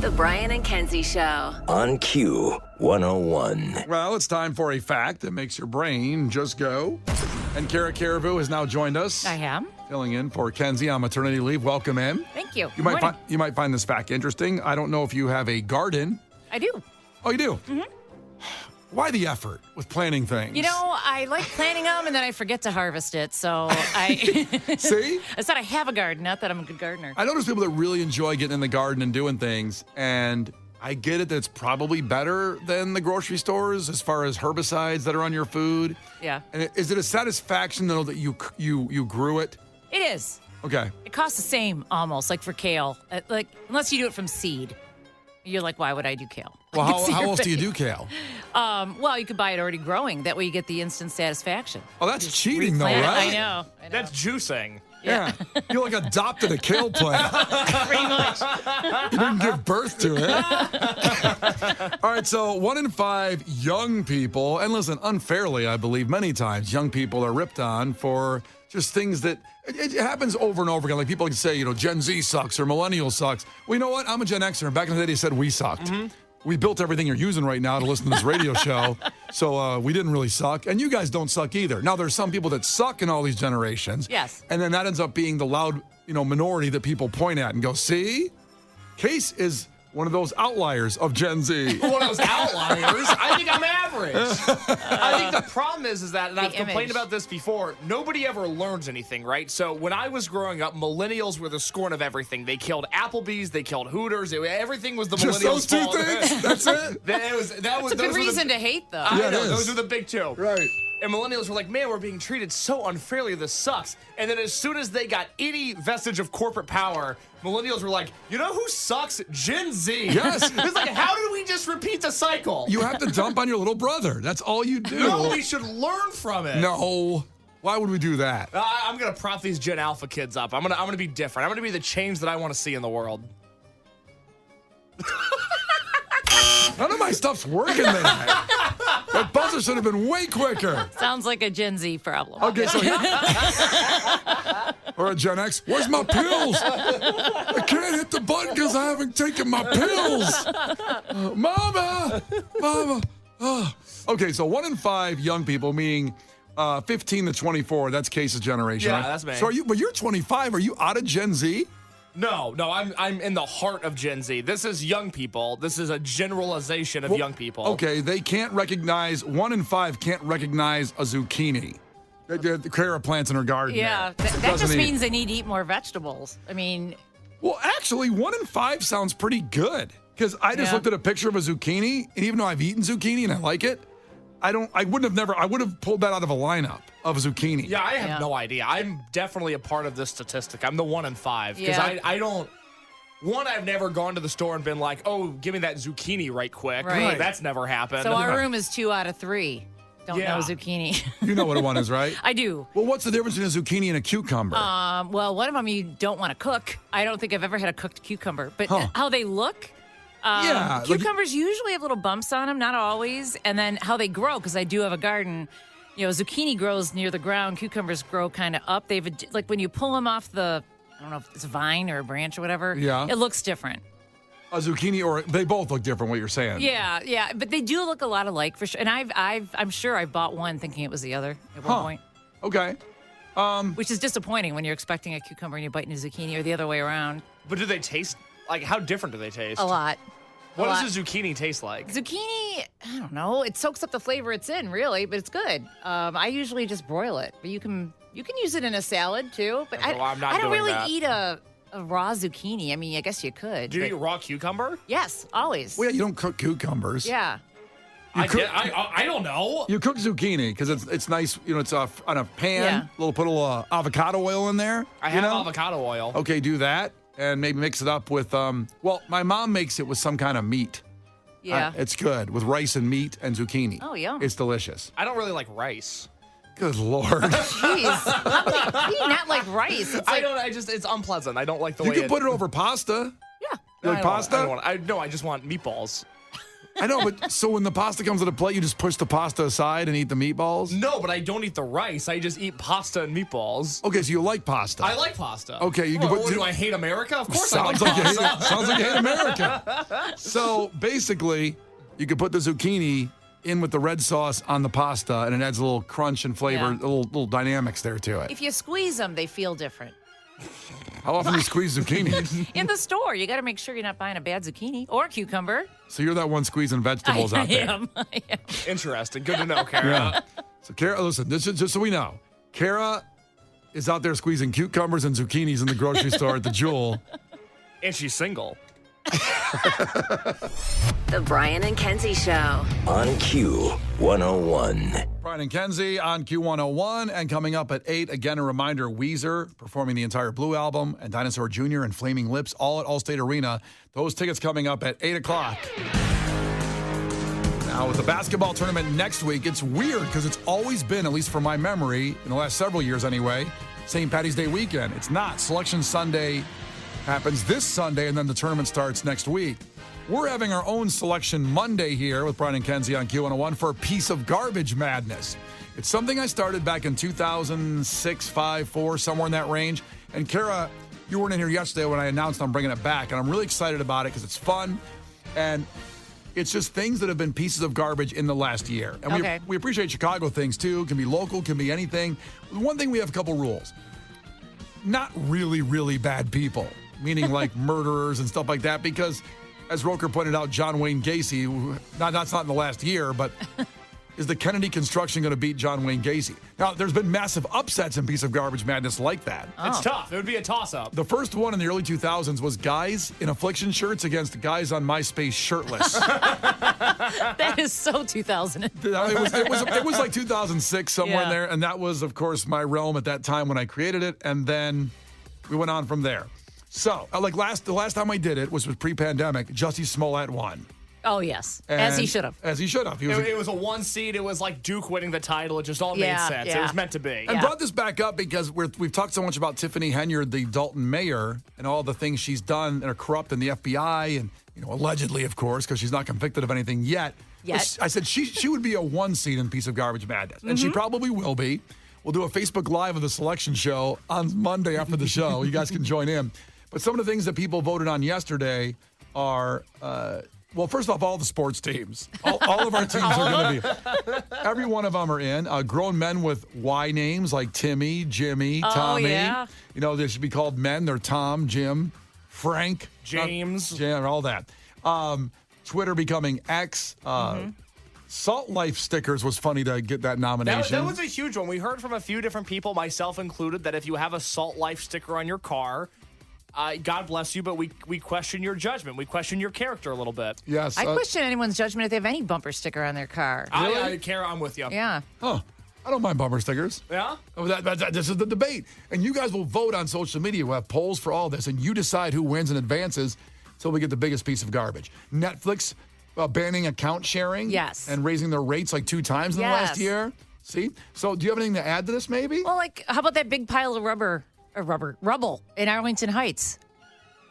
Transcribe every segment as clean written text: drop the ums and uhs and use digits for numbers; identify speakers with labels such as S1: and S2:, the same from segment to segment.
S1: The Brian and Kenzie Show.
S2: On Q101.
S3: Well, it's time for a fact that makes your brain just go. And Cara Caribou has now joined us.
S4: I am.
S3: Filling in for Kenzie on maternity leave. Welcome in.
S4: Thank you.
S3: You might find this fact interesting. I don't know if you have a garden.
S4: I do.
S3: Oh, you do?
S4: Mm-hmm.
S3: Why the effort with planting things?
S4: You know, I like planting them and then I forget to harvest it. So I
S3: See?
S4: I said I have a garden, not that I'm a good gardener.
S3: I notice people that really enjoy getting in the garden and doing things, and I get it that it's probably better than the grocery stores as far as herbicides that are on your food.
S4: Yeah.
S3: And is it a satisfaction to know that you grew it?
S4: It is.
S3: Okay.
S4: It costs the same almost, like for kale. Like unless you do it from seed. You're like, why would I do kale?
S3: Well, how else do you do kale?
S4: Well, you could buy it already growing. That way you get the instant satisfaction.
S3: Oh, that's cheating though,
S4: Replant it.
S3: right?
S4: I know.
S5: That's juicing.
S3: Yeah. You like adopted a kale plant.
S4: Pretty much.
S3: You didn't give birth to it. All right, so 1 in 5 young people, and listen, unfairly, I believe many times, young people are ripped on for just things that, it happens over and over again. Like people like to say, Gen Z sucks or millennial sucks. Well, you know what? I'm a Gen Xer, and back in the day, they said we sucked. Mm-hmm. We built everything you're using right now to listen to this radio show, so we didn't really suck. And you guys don't suck either. Now, there's some people that suck in all these generations.
S4: Yes.
S3: And then that ends up being the loud, minority that people point at and go, see? Case is one of those outliers of Gen Z.
S5: One of those outliers? I think I'm average. I think the problem is that, and I've complained about this before, nobody ever learns anything, right? So when I was growing up, millennials were the scorn of everything. They killed Applebee's, they killed Hooters, everything was the
S3: Just
S5: millennials'
S3: those two
S5: fault.
S3: things? That's it?
S4: That's a good reason to hate, though.
S3: Yeah,
S5: I know,
S3: it is.
S5: those are the big two.
S3: Right.
S5: And millennials were like, man, we're being treated so unfairly. This sucks. And then as soon as they got any vestige of corporate power, millennials were like, you know who sucks? Gen Z.
S3: Yes.
S5: It's like, how did we just repeat the cycle?
S3: You have to dump on your little brother. That's all you do.
S5: No, we should learn from it.
S3: No. Why would we do that?
S5: I'm gonna prop these Gen Alpha kids up. I'm gonna be different. I'm gonna be the change that I want to see in the world.
S3: None of my stuff's working today. That buzzer should have been way quicker.
S4: Sounds like a Gen Z problem.
S3: Okay, so or a Gen X. Where's my pills? I can't hit the button because I haven't taken my pills. Mama. Oh. Okay, so 1 in 5 young people, meaning 15 to 24. That's Case's generation.
S5: Yeah,
S3: right?
S5: that's me.
S3: So but you're 25. Are you out of Gen Z?
S5: No, I'm in the heart of Gen Z. This is young people. This is a generalization of young people.
S3: Okay, they can't recognize, 1 in 5 can't recognize a zucchini. The Cara plants in her garden.
S4: Yeah, that just means they need to eat more vegetables. I mean...
S3: Well, actually, 1 in 5 sounds pretty good. Because I just looked at a picture of a zucchini, and even though I've eaten zucchini and I like it, I would have pulled that out of a lineup of zucchini.
S5: Yeah, I have no idea. I'm definitely a part of this statistic. I'm the 1 in 5. Because I don't... One, I've never gone to the store and been like, oh, give me that zucchini right quick.
S4: Right.
S5: That's never happened.
S4: So our room is 2 out of 3. Don't know zucchini.
S3: You know what one is, right?
S4: I do.
S3: Well, what's the difference between a zucchini and a cucumber?
S4: Well, one of them you don't want to cook. I don't think I've ever had a cooked cucumber. But how they look... cucumbers usually have little bumps on them, not always. And then how they grow, because I do have a garden. Zucchini grows near the ground. Cucumbers grow kind of up. They've like when you pull them off the, I don't know if it's a vine or a branch or whatever.
S3: Yeah.
S4: It looks different.
S3: A zucchini, or they both look different, what you're saying.
S4: Yeah. But they do look a lot alike for sure. And I'm sure I bought one thinking it was the other at one point.
S3: Okay.
S4: Which is disappointing when you're expecting a cucumber and you bite into a zucchini, or the other way around.
S5: But do they taste... Like, how different do they taste?
S4: A lot.
S5: What does a zucchini taste like?
S4: Zucchini, I don't know. It soaks up the flavor it's in, really, but it's good. I usually just broil it, but you can use it in a salad too. But I don't really eat a raw zucchini. I mean, I guess you could.
S5: Do you eat raw cucumber?
S4: Yes, always.
S3: Well, yeah, you don't cook cucumbers.
S4: Yeah.
S5: I don't know.
S3: You cook zucchini because it's nice. It's on a pan. Put a little avocado oil in there.
S5: I have avocado oil.
S3: Okay, do that. And maybe mix it up with, my mom makes it with some kind of meat.
S4: Yeah.
S3: It's good with rice and meat and zucchini.
S4: Oh, yum.
S3: It's delicious.
S5: I don't really like rice.
S3: Good Lord.
S4: Jeez. How do you not like rice?
S5: It's unpleasant. I don't like the way
S3: You can put it over pasta.
S4: Yeah.
S3: You like pasta?
S5: I just want meatballs.
S3: I know, but so when the pasta comes to the plate, you just push the pasta aside and eat the meatballs?
S5: No, but I don't eat the rice. I just eat pasta and meatballs.
S3: Okay, so you like pasta.
S5: I like pasta.
S3: Okay, you can put.
S5: Do I hate America? Of course
S3: Sounds
S5: I like
S3: like
S5: pasta.
S3: sounds like you hate America. So basically, you could put the zucchini in with the red sauce on the pasta, and it adds a little crunch and flavor,
S4: Yeah.
S3: a little dynamics there to it.
S4: If you squeeze them, they feel different.
S3: How often do you squeeze zucchini?
S4: In the store, you got to make sure you're not buying a bad zucchini or cucumber.
S3: So you're that one squeezing vegetables out there.
S4: I am.
S5: Interesting. Good to know, Cara.
S3: Yeah. So Cara, listen, this is just so we know. Cara is out there squeezing cucumbers and zucchinis in the grocery store at the Jewel.
S5: And she's single.
S1: The Brian and Kenzie Show.
S2: On Q101.
S3: Brian and Kenzie on Q101. And coming up at 8, again, a reminder, Weezer performing the entire Blue album and Dinosaur Jr. and Flaming Lips, all at Allstate Arena. Those tickets coming up at 8 o'clock. Now, with the basketball tournament next week, it's weird because it's always been, at least for my memory, in the last several years anyway, St. Patty's Day weekend. It's not. Selection Sunday happens this Sunday, and then the tournament starts next week. We're having our own Selection Monday here with Brian and Kenzie on Q101 for a piece of garbage madness. It's something I started back in 2006, 5, 4, somewhere in that range. And Cara, you weren't in here yesterday when I announced I'm bringing it back, and I'm really excited about it because it's fun, and it's just things that have been pieces of garbage in the last year. And
S4: Okay.
S3: we appreciate Chicago things, too. It can be local, can be anything. One thing, we have a couple rules. Not really, really bad people, meaning like murderers and stuff like that, because as Roker pointed out, John Wayne Gacy, that's not in the last year, but is the Kennedy construction going to beat John Wayne Gacy? Now, there's been massive upsets in Piece of Garbage Madness like that.
S5: It's tough. It would be a toss-up.
S3: The first one in the early 2000s was guys in affliction shirts against guys on MySpace shirtless.
S4: That is so 2000.
S3: It was like 2006, somewhere in
S4: Yeah.
S3: there, and that was, of course, my realm at that time when I created it, and then we went on from there. So, the last time I did it was pre-pandemic. Jussie Smollett won.
S4: Oh, yes. As he should have.
S3: As he should have.
S5: It was a one seed. It was like Duke winning the title. It just all made
S4: Yeah,
S5: sense.
S4: yeah.
S5: It was meant to be.
S3: And brought this back up because we've talked so much about Tiffany Henyard, the Dalton mayor, and all the things she's done and are corrupt in the FBI, and allegedly, of course, because she's not convicted of anything yet.
S4: Yet.
S3: I said she would be a one seed in Piece of Garbage Madness, and she probably will be. We'll do a Facebook Live of the selection show on Monday after the show. You guys can join in. But some of the things that people voted on yesterday are. Well, first off, all the sports teams. All of our teams are going to be. Every one of them are in. Grown men with Y names like Timmy, Jimmy, Tommy.
S4: Yeah.
S3: They should be called men. They're Tom, Jim, Frank,
S5: James.
S3: all that. Twitter becoming X. Salt Life stickers was funny to get that nomination.
S5: That was a huge one. We heard from a few different people, myself included, that if you have a Salt Life sticker on your car, God bless you, but we question your judgment. We question your character a little bit.
S3: Yes.
S4: I question anyone's judgment if they have any bumper sticker on their car.
S5: Cara, I'm with you.
S4: Yeah.
S3: Huh. I don't mind bumper stickers.
S5: Yeah?
S3: Oh, this is the debate. And you guys will vote on social media. We'll have polls for all this, and you decide who wins and advances so we get the biggest piece of garbage. Netflix banning account sharing.
S4: Yes.
S3: And raising their rates like 2 times in the last
S4: Yes.
S3: year. See? So do you have anything to add to this, maybe?
S4: Well, how about that big pile of rubble in Arlington Heights?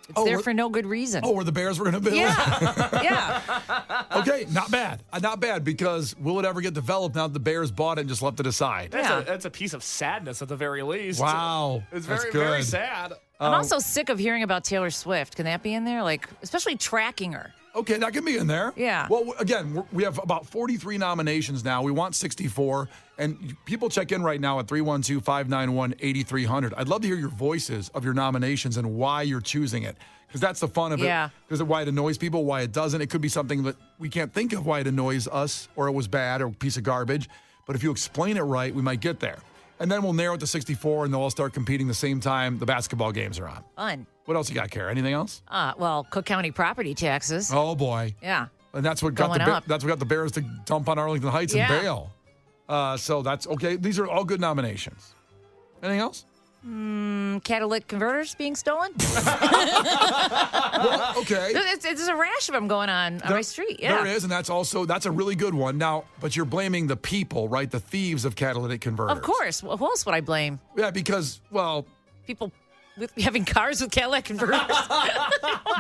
S4: It's there for no good reason.
S3: Oh, where the Bears were going to build?
S4: Yeah. Yeah.
S3: Okay, not bad. Not bad, because will it ever get developed now that the Bears bought it and just left it aside?
S5: That's a piece of sadness at the very least.
S3: Wow.
S5: It's
S3: That's
S5: very,
S3: good.
S5: very sad.
S4: I'm also sick of hearing about Taylor Swift. Can that be in there? Especially tracking her.
S3: Okay, that can be in there.
S4: Yeah.
S3: Well, again, we have about 43 nominations now. We want 64. And people check in right now at 312-591-8300. I'd love to hear your voices of your nominations and why you're choosing it. Because that's the fun of
S4: Yeah.
S3: it. Because of why it annoys people, why it doesn't. It could be something that we can't think of why it annoys us, or it was bad, or a piece of garbage. But if you explain it right, we might get there. And then we'll narrow it to 64, and they'll all start competing the same time the basketball games are on.
S4: Fun.
S3: What else you got, Cara? Anything else?
S4: Well, Cook County property taxes.
S3: Oh, boy.
S4: Yeah.
S3: And that's what got
S4: Going up.
S3: that's what got the Bears to dump on Arlington Heights and
S4: Yeah.
S3: bail. So that's okay. These are all good nominations. Anything else?
S4: Catalytic converters being stolen.
S3: Well, okay.
S4: There's a rash of them going on my street. Yeah.
S3: There is, and that's a really good one. Now, but you're blaming the people, right? The thieves of catalytic converters.
S4: Of course. Well, who else would I blame?
S3: Yeah, because, well,
S4: People with having cars with Cadillac converters.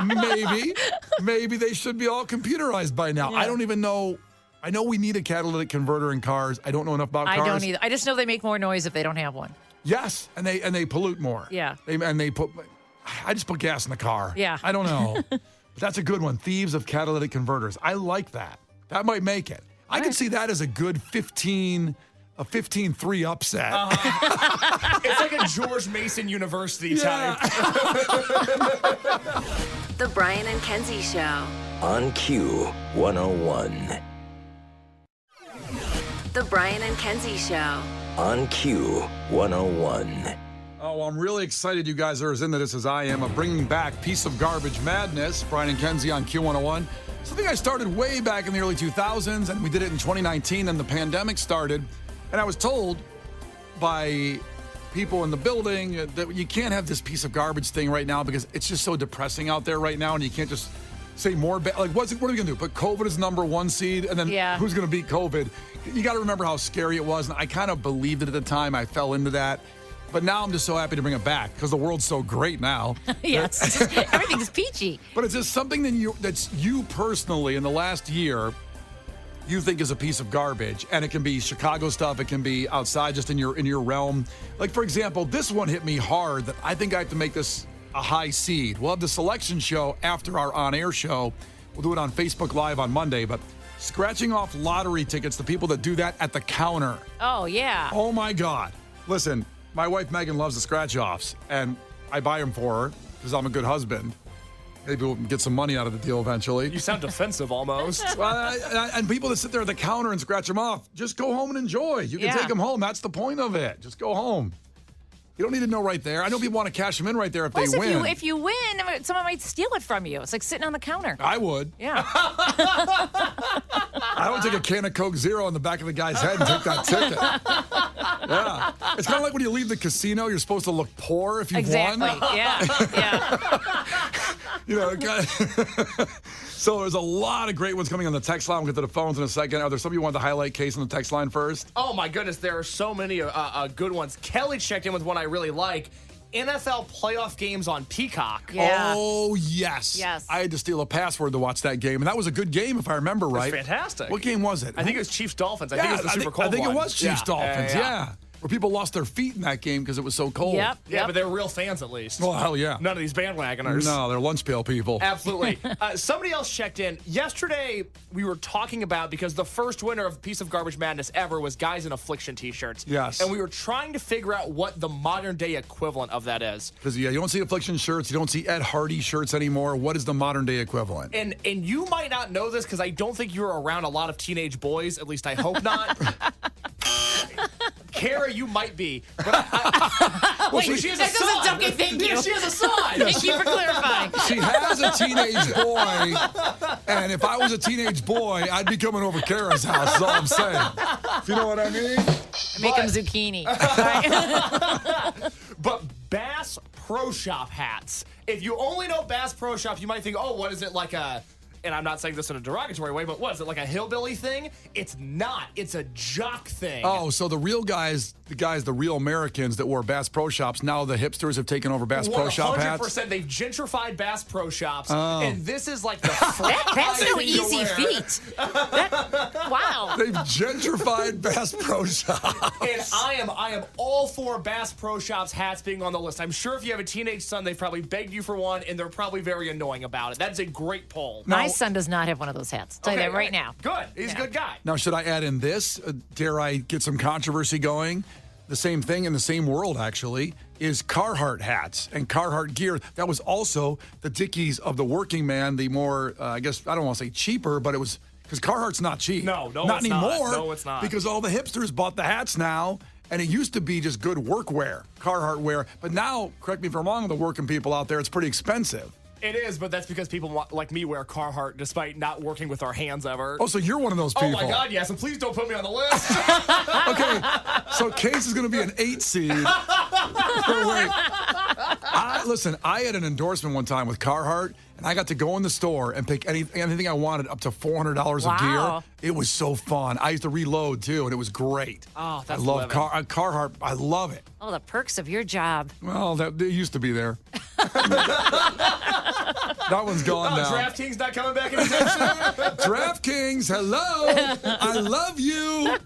S3: maybe. maybe they should be all computerized by now.
S4: Yeah.
S3: I don't even know. I know we need a catalytic converter in cars. I don't know enough about cars.
S4: I don't either. I just know they make more noise if they don't have one.
S3: Yes, and they pollute more.
S4: Yeah.
S3: I just put gas in the car.
S4: Yeah.
S3: I don't know. But that's a good one. Thieves of catalytic converters. I like that. That might make it. I could see that as a good 15-3 upset.
S5: It's like a George Mason University type.
S1: The Brian and Kenzie Show.
S2: On Q101.
S1: The Brian and Kenzie Show.
S2: On Q101.
S3: Oh, I'm really excited you guys are as into this as I am of bringing back Piece of Garbage Madness. Brian and Kenzie on Q101. Something I started way back in the early 2000s, and we did it in 2019, and the pandemic started. And I was told by people in the building that you can't have this piece of garbage thing right now because it's just so depressing out there right now, and you can't just say more. What are we going to do? Put COVID as number one seed, and then who's going to beat COVID? You got to remember how scary it was, and I kind of believed it at the time. I fell into that. But now I'm just so happy to bring it back because the world's so great now.
S4: Yes, everything's peachy.
S3: But it's just something that's you personally in the last year you think is a piece of garbage, and it can be Chicago stuff. It can be outside, just in your realm. Like for example, this one hit me hard that I think I have to make this a high seed. We'll have the selection show after our on-air show. We'll do it on Facebook Live on Monday, but scratching off lottery tickets, the people that do that at the counter.
S4: Oh yeah.
S3: Oh my God. Listen. My wife, Megan, loves the scratch-offs, and I buy them for her because I'm a good husband. Maybe we'll get some money out of the deal eventually.
S5: You sound defensive almost.
S3: Well, and people that sit there at the counter and scratch them off, just go home and enjoy. You can take them home. That's the point of it. Just go home. You don't need to know right there. I know people want to cash them in right there if they win.
S4: If you win, someone might steal it from you. It's like sitting on the counter.
S3: I would.
S4: Yeah.
S3: I would take a can of Coke Zero on the back of the guy's head and take that ticket. Yeah. It's kind of like when you leave the casino, you're supposed to look poor if you've won.
S4: Yeah.
S3: You know, so there's a lot of great ones coming on the text line. We'll get to the phones in a second. Are there some you want to highlight, Case, on the text line first?
S5: Oh, my goodness. There are so many good ones. Kelly checked in with one I really like. NFL playoff games on Peacock.
S4: Yeah.
S3: Oh, yes.
S4: Yes.
S3: I had to steal a password to watch that game, and that was a good game if I remember right.
S5: It was fantastic.
S3: What game was it?
S5: I think it was Chiefs-Dolphins. I think it was the super cold
S3: one. I think
S5: one.
S3: it was Chiefs-Dolphins, yeah. Where people lost their feet in that game because it was so cold.
S4: Yep.
S5: Yeah, but they were real fans at least.
S3: Well, hell yeah.
S5: None of these bandwagoners.
S3: No, they're lunch pail people.
S5: Absolutely. Somebody else checked in. Yesterday, we were talking about, because the first winner of Piece of Garbage Madness ever was Guys in Affliction t-shirts.
S3: Yes.
S5: And we were trying to figure out what the modern day equivalent of that is.
S3: Because, you don't see Affliction shirts. You don't see Ed Hardy shirts anymore. What is the modern day equivalent?
S5: And you might not know this because I don't think you're around a lot of teenage boys. At least I hope not. Cara, you might be. But
S4: Wait,
S5: she has a son.
S4: Okay, thank you.
S5: Yeah, she has a son.
S4: Thank you for clarifying.
S3: She has a teenage boy, and if I was a teenage boy, I'd be coming over Cara's house, is all I'm saying. If you know what I mean?
S4: Make them zucchini.
S5: But Bass Pro Shop hats. If you only know Bass Pro Shop, you might think, oh, what is it, like a... And I'm not saying this in a derogatory way, but what is it, like a hillbilly thing? It's not. It's a jock thing.
S3: Oh, so the real guys, the real Americans that wore Bass Pro Shops, now the hipsters have taken over Bass Pro Shop hats?
S5: 100%. They've gentrified Bass Pro Shops, and this is like the
S4: That's no easy feat. Wow.
S3: They've gentrified Bass Pro Shops.
S5: And I am all for Bass Pro Shops hats being on the list. I'm sure if you have a teenage son, they've probably begged you for one, and they're probably very annoying about it. That's a great poll.
S4: My son does not have one of those hats. I'll tell you that right now.
S5: Good. He's a good guy.
S3: Now, should I add in this? Dare I get some controversy going? The same thing in the same world, actually, is Carhartt hats and Carhartt gear. That was also the Dickies of the working man, the more, I guess, I don't want to say cheaper, but it was, because Carhartt's not cheap.
S5: No,
S3: not
S5: it's
S3: anymore.
S5: Not. No, it's not.
S3: Because all the hipsters bought the hats now, and it used to be just good workwear, Carhartt wear. But now, correct me if I'm wrong, the working people out there, it's pretty expensive.
S5: It is, but that's because people like me wear Carhartt despite not working with our hands ever.
S3: Oh, so you're one of those people.
S5: Oh, my God, yes. And please don't put me on the list.
S3: Okay, so Case is going to be an 8 seed. Listen, I had an endorsement one time with Carhartt, and I got to go in the store and pick anything I wanted up to $400 of gear. It was so fun. I used to reload, too, and it was great.
S5: Oh, that's
S3: I love Carhartt. I love it.
S4: Oh, the perks of your job.
S3: Well, it used to be there. That one's gone now.
S5: DraftKings not coming back anytime soon?
S3: DraftKings, hello. I love you.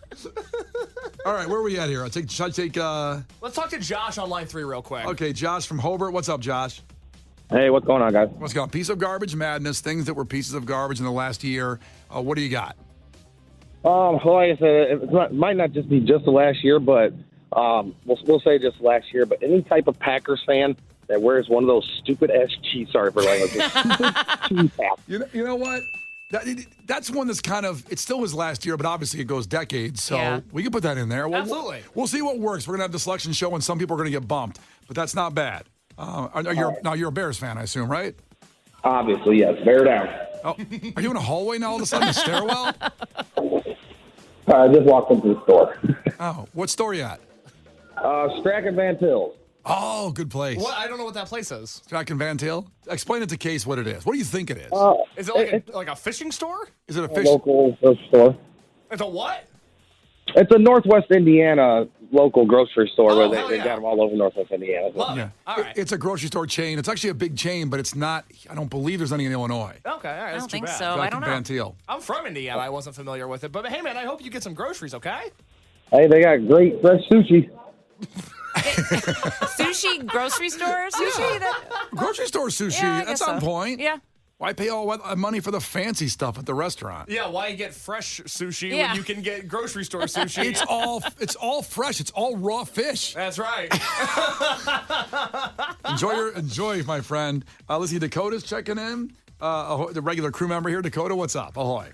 S3: All right, where are we at here? Let's
S5: talk to Josh on line 3 real quick.
S3: Okay, Josh from Hobart. What's up, Josh?
S6: Hey, what's going on, guys?
S3: What's going on? Piece of garbage madness, things that were pieces of garbage in the last year. What do you got?
S6: Like I said, it might not just be just the last year, but we'll say just last year. But any type of Packers fan that wears one of those stupid-ass cheese, sorry for language, cheese hats.
S3: You know what? That's one that's kind of, it still was last year, but obviously it goes decades, so we can put that in there.
S5: Absolutely.
S3: We'll see what works. We're going to have the selection show, and some people are going to get bumped, but that's not bad. Now, you're a Bears fan, I assume, right?
S6: Obviously, yes. Bear down.
S3: Oh, are you in a hallway now all of a sudden, a stairwell?
S6: I just walked into the store.
S3: Oh, what store you at?
S6: Strachan Van Til's.
S3: Oh, good place.
S5: What? I don't know what that place is.
S3: Strachan Van Til? Explain it to Case what it is. What do you think it is?
S5: Is it like a fishing store?
S3: Is it a
S6: A
S3: fish?
S6: local grocery store.
S5: It's a what?
S6: It's a Northwest Indiana local grocery store
S5: Oh,
S6: where they got them all over Northwest Indiana.
S5: Love
S3: Yeah.
S5: it. All right.
S3: It's a grocery store chain. It's actually a big chain, but it's not, I don't believe there's any in Illinois.
S5: Okay, all right.
S4: I
S5: That's
S4: don't
S5: too
S4: think
S5: bad.
S4: so. I don't know.
S3: Van Til.
S5: I'm from Indiana. I wasn't familiar with it. But, hey, man, I hope you get some groceries, okay?
S6: Hey, they got great fresh sushi.
S4: Sushi, grocery store sushi?
S3: Grocery store sushi.
S4: Yeah, I
S3: That's
S4: guess
S3: on
S4: so.
S3: point.
S4: Yeah.
S3: Why pay all that money for the fancy stuff at the restaurant?
S5: Yeah, why get fresh sushi
S4: Yeah.
S5: when you can get grocery store sushi?
S3: It's all fresh. It's all raw fish.
S5: That's right.
S3: Enjoy, my friend. Let's see, Dakota's checking in. The regular crew member here. Dakota, what's up? Ahoy.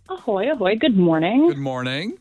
S7: Ahoy, ahoy. Good morning.
S3: Good morning.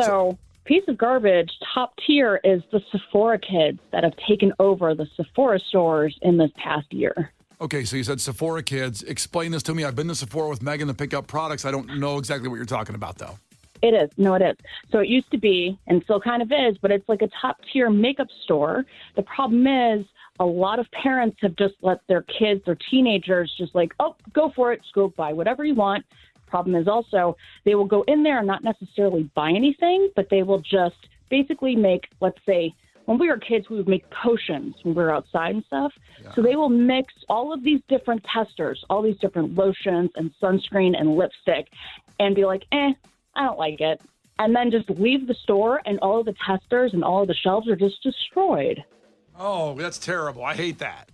S7: So, piece of garbage, top tier, is the Sephora kids that have taken over the Sephora stores in this past year.
S3: Okay, so you said Sephora kids. Explain this to me. I've been to Sephora with Megan to pick up products. I don't know exactly what you're talking about, though.
S7: It is. No, it is. So it used to be, and still kind of is, but it's like a top tier makeup store. The problem is a lot of parents have just let their kids, their teenagers, just like, oh, go for it. Just go buy whatever you want. Problem is also they will go in there and not necessarily buy anything, but they will just basically make, let's say, when we were kids, we would make potions when we were outside and stuff. Yeah. So they will mix all of these different testers, all these different lotions and sunscreen and lipstick, and be like, I don't like it. And then just leave the store, and all of the testers and all of the shelves are just destroyed.
S3: Oh, that's terrible. I hate that.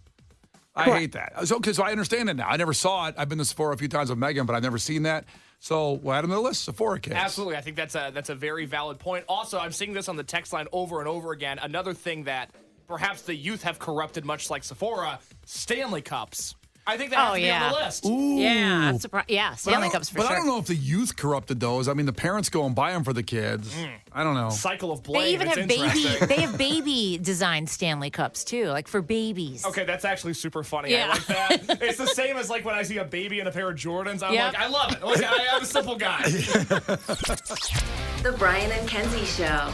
S3: I hate that. So I understand it now. I never saw it. I've been to Sephora a few times with Megan, but I've never seen that. So we'll add them to the list. Sephora kids.
S5: Absolutely. I think that's a very valid point. Also, I'm seeing this on the text line over and over again. Another thing that perhaps the youth have corrupted, much like Sephora, Stanley Cups. I think that has to be on the list.
S3: Ooh.
S4: Yeah, I'm surprised. Yeah, Stanley Cups for sure.
S3: But I don't know if the youth corrupted those. I mean, the parents go and buy them for the kids. I don't know.
S5: Cycle of blame.
S4: They even
S5: it's
S4: have
S5: interesting.
S4: they have baby designed Stanley Cups too, like for babies.
S5: Okay, that's actually super funny.
S4: Yeah.
S5: I like that. It's the same as like when I see a baby in a pair of Jordans. I'm
S4: Yep.
S5: like, I love it. Like, I'm a simple guy.
S1: The Brian and Kenzie Show.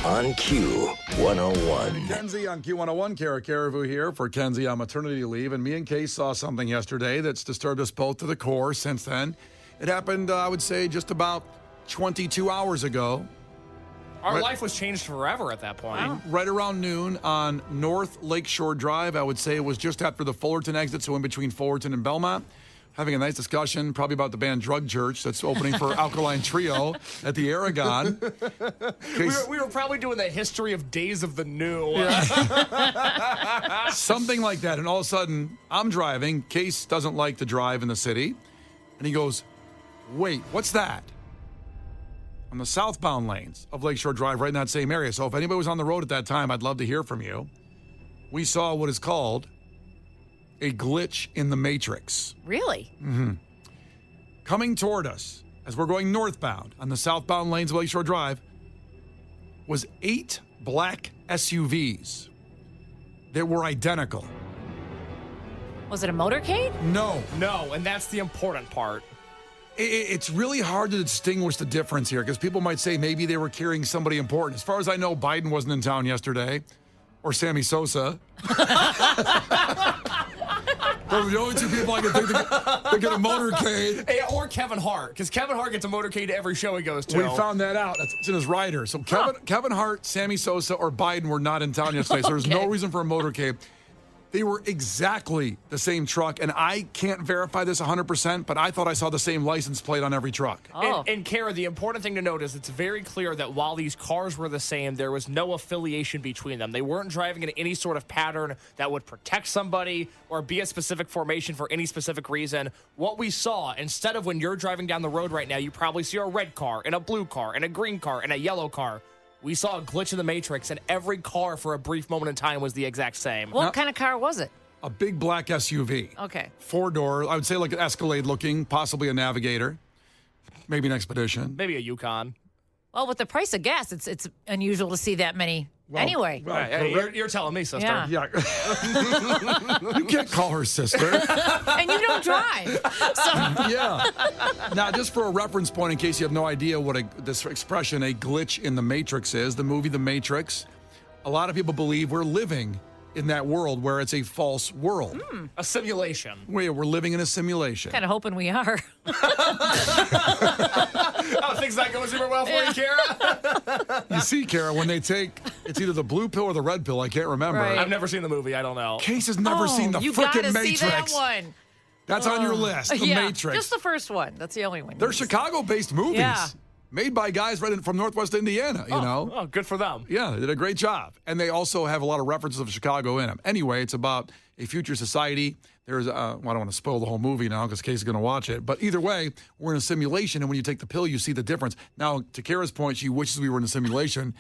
S2: On Q101.
S3: Kenzie on Q101. Cara Caribou here for Kenzie on maternity leave. And me and Kay saw something yesterday that's disturbed us both to the core since then. It happened, I would say, just about 22 hours ago.
S5: Our life was changed forever at that point.
S3: Right around noon on North Lakeshore Drive. I would say it was just after the Fullerton exit, so in between Fullerton and Belmont. Having a nice discussion, probably about the band Drug Church that's opening for Alkaline Trio at the Aragon.
S5: We were probably doing the history of Days of the New.
S3: Something like that. And all of a sudden, I'm driving. Case doesn't like to drive in the city. And he goes, wait, what's that? On the southbound lanes of Lakeshore Drive, right in that same area. So if anybody was on the road at that time, I'd love to hear from you. We saw what is called a glitch in the matrix.
S4: Really?
S3: Mm-hmm. Coming toward us as we're going northbound on the southbound lanes of Lakeshore Drive was 8 black SUVs that were identical.
S4: Was it a motorcade?
S3: No,
S5: and that's the important part.
S3: It's really hard to distinguish the difference here because people might say maybe they were carrying somebody important. As far as I know, Biden wasn't in town yesterday, or Sammy Sosa. Those are the only two people I can think that get a motorcade.
S5: Hey, or Kevin Hart, because Kevin Hart gets a motorcade to every show he goes to.
S3: We found that out. It's in his rider. So Kevin Hart, Sammy Sosa, or Biden were not in town yesterday, so there's no reason for a motorcade. They were exactly the same truck, and I can't verify this 100%, but I thought I saw the same license plate on every truck.
S4: Oh.
S5: And Cara, the important thing to note is it's very clear that while these cars were the same, there was no affiliation between them. They weren't driving in any sort of pattern that would protect somebody or be a specific formation for any specific reason. What we saw, instead of when you're driving down the road right now, you probably see a red car and a blue car and a green car and a yellow car. We saw a glitch in the Matrix, and every car for a brief moment in time was the exact same.
S4: What kind of car was it?
S3: A big black SUV.
S4: Okay.
S3: 4-door. I would say like an Escalade looking, possibly a Navigator, maybe an Expedition.
S5: Maybe a Yukon.
S4: Well, with the price of gas, it's unusual to see that many anyway.
S3: Well,
S5: Hey, you're telling me, sister.
S4: Yeah.
S3: You can't call her sister.
S4: And you don't drive. So
S3: Yeah. Now, just for a reference point, in case you have no idea what this expression, a glitch in the Matrix is, the movie The Matrix, a lot of people believe we're living in that world where it's a false world.
S5: A simulation.
S3: We're living in a simulation.
S4: kind of hoping we are.
S5: Oh, things not going super well for you, Cara?
S3: You see, Cara, when they take, it's either the blue pill or the red pill, I can't remember.
S4: Right.
S5: I've never seen the movie. I don't know.
S3: Case has never seen the
S4: you gotta
S3: freaking Matrix.
S4: see that one.
S3: That's on your list, The
S4: yeah,
S3: Matrix.
S4: just the first one. That's the only one.
S3: They're Chicago-based movies.
S4: Yeah.
S3: Made by guys right from Northwest Indiana, you know?
S5: Oh, good for them.
S3: Yeah, they did a great job. And they also have a lot of references of Chicago in them. Anyway, it's about a future society. There's, well, I don't want to spoil the whole movie now because Casey's going to watch it. But either way, we're in a simulation, and when you take the pill, you see the difference. Now, to Kara's point, she wishes we were in a simulation.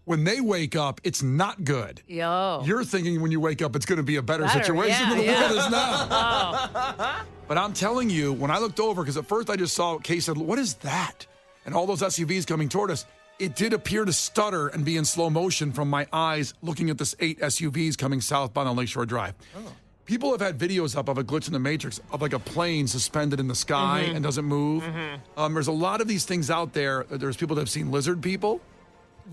S3: When they wake up, it's not good.
S4: Yo.
S3: You're thinking when you wake up, it's going to be a better
S4: Better,
S3: situation
S4: yeah,
S3: than the
S4: yeah.
S3: world is now. But I'm telling you, when I looked over, because at first I just saw Kay said, "What is that?" And all those SUVs coming toward us, it did appear to stutter and be in slow motion from my eyes looking at this 8 SUVs coming southbound on Lakeshore Drive. People have had videos up of a glitch in the Matrix of like a plane suspended in the sky and doesn't move. There's a lot of these things out there. There's people that have seen lizard people.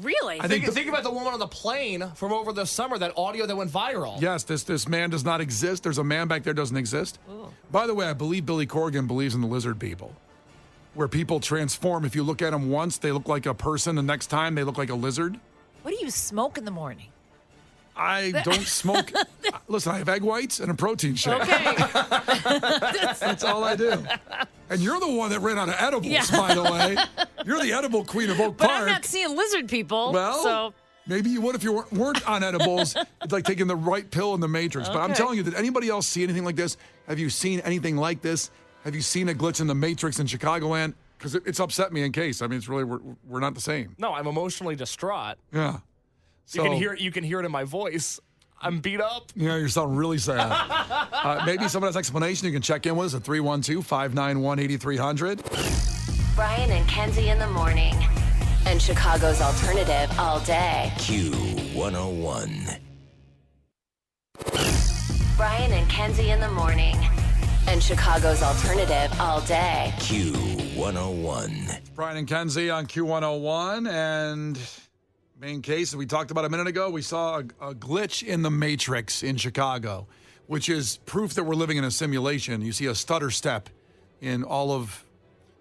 S4: Really?
S5: Think about the woman on the plane from over the summer, that audio that went viral.
S3: Yes, this man does not exist. There's a man back there doesn't exist. By the way, I believe Billy Corgan believes in the lizard people, where people transform. If you look at them once, they look like a person. The next time, they look like a lizard.
S4: What do you smoke in the morning?
S3: I don't smoke. Listen, I have egg whites and a protein shake.
S4: Okay.
S3: That's all I do. And you're the one that ran out of edibles, by the way. You're the edible queen of Oak
S4: But
S3: Park.
S4: I'm not seeing lizard people.
S3: Well,
S4: so
S3: maybe you would if you weren't on edibles. It's like taking the right pill in the Matrix. But I'm
S4: Okay.
S3: telling you, did anybody else see anything like this? Have you seen anything like this? Have you seen a glitch in the Matrix in Chicagoland? Because it's upset me in case. I mean, it's really, we're not the same.
S5: No, I'm emotionally distraught.
S3: Yeah. So,
S5: You can hear it in my voice. I'm beat up.
S3: Yeah, you're sounding really sad. Maybe someone has explanation. You can check in with us at 312-591-8300.
S1: Brian and Kenzie in the morning. And Chicago's alternative all day.
S2: Q101.
S1: Brian and Kenzie in the morning. And Chicago's alternative all day.
S2: Q101.
S3: Brian and Kenzie on Q101. And main case that we talked about a minute ago, we saw a glitch in the Matrix in Chicago, which is proof that we're living in a simulation. You see a stutter step in all of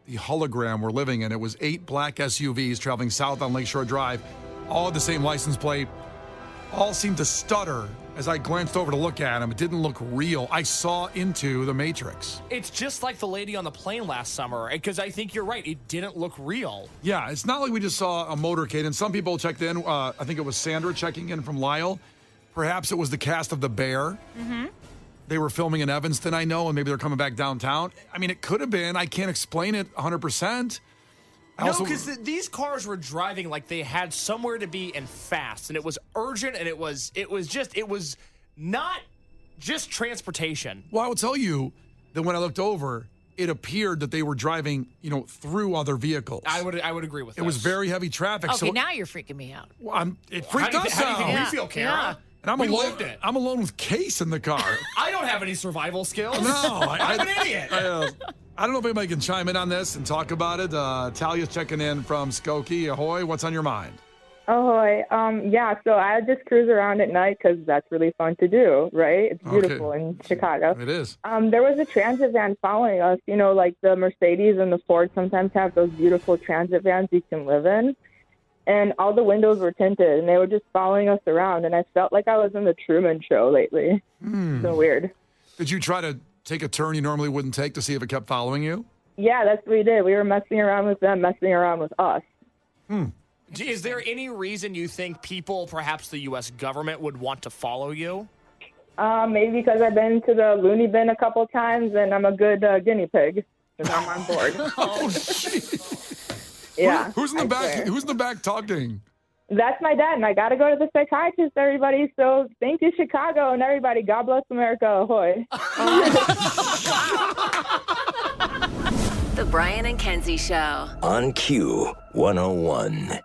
S3: the hologram we're living in. It was 8 black SUVs traveling south on Lakeshore Drive, all the same license plate, all seemed to stutter. As I glanced over to look at them, it didn't look real. I saw into the Matrix.
S5: It's just like the lady on the plane last summer, because I think you're right. It didn't look real.
S3: Yeah, it's not like we just saw a motorcade. And some people checked in. I think it was Sandra checking in from Lyle. Perhaps it was the cast of The Bear. They were filming in Evanston, I know, and maybe they're coming back downtown. I mean, it could have been. I can't explain it 100%.
S5: No, because these cars were driving like they had somewhere to be and fast, and it was urgent, and it was not just transportation.
S3: Well, I will tell you that when I looked over, it appeared that they were driving, through other vehicles.
S5: I would agree with that.
S3: It was very heavy traffic.
S4: okay,
S3: so
S4: now you're freaking me out.
S3: it freaked us
S5: How do you think
S3: out.
S5: we feel, Cara?
S4: Yeah.
S3: And I'm
S5: We
S3: alone.
S5: lived it.
S3: I'm alone with Case in the car.
S5: I don't have any survival skills.
S3: No,
S5: I'm an idiot.
S3: I don't know if anybody can chime in on this and talk about it. Talia's checking in from Skokie. Ahoy, what's on your mind?
S8: Ahoy. So I just cruise around at night because that's really fun to do, right? It's beautiful in Chicago.
S3: It is.
S8: There was a transit van following us. Like the Mercedes and the Ford sometimes have those beautiful transit vans you can live in. and all the windows were tinted, and they were just following us around, and I felt like I was in the Truman Show lately. So weird.
S3: Did you try to take a turn you normally wouldn't take to see if it kept following you?
S8: Yeah, that's what we did. We were messing around with them, messing around with us.
S5: Is there any reason you think people, perhaps the U.S. government, would want to follow you?
S8: Maybe because I've been to the loony bin a couple times, and I'm a good guinea pig because I'm on board.
S3: Oh, shit.
S8: Yeah.
S3: Who's in the back? Who's in the back talking?
S8: That's my dad, and I got to go to the psychiatrist, everybody. So thank you, Chicago, and everybody. God bless America. Ahoy.
S1: The Brian and Kenzie Show.
S2: On Q 101.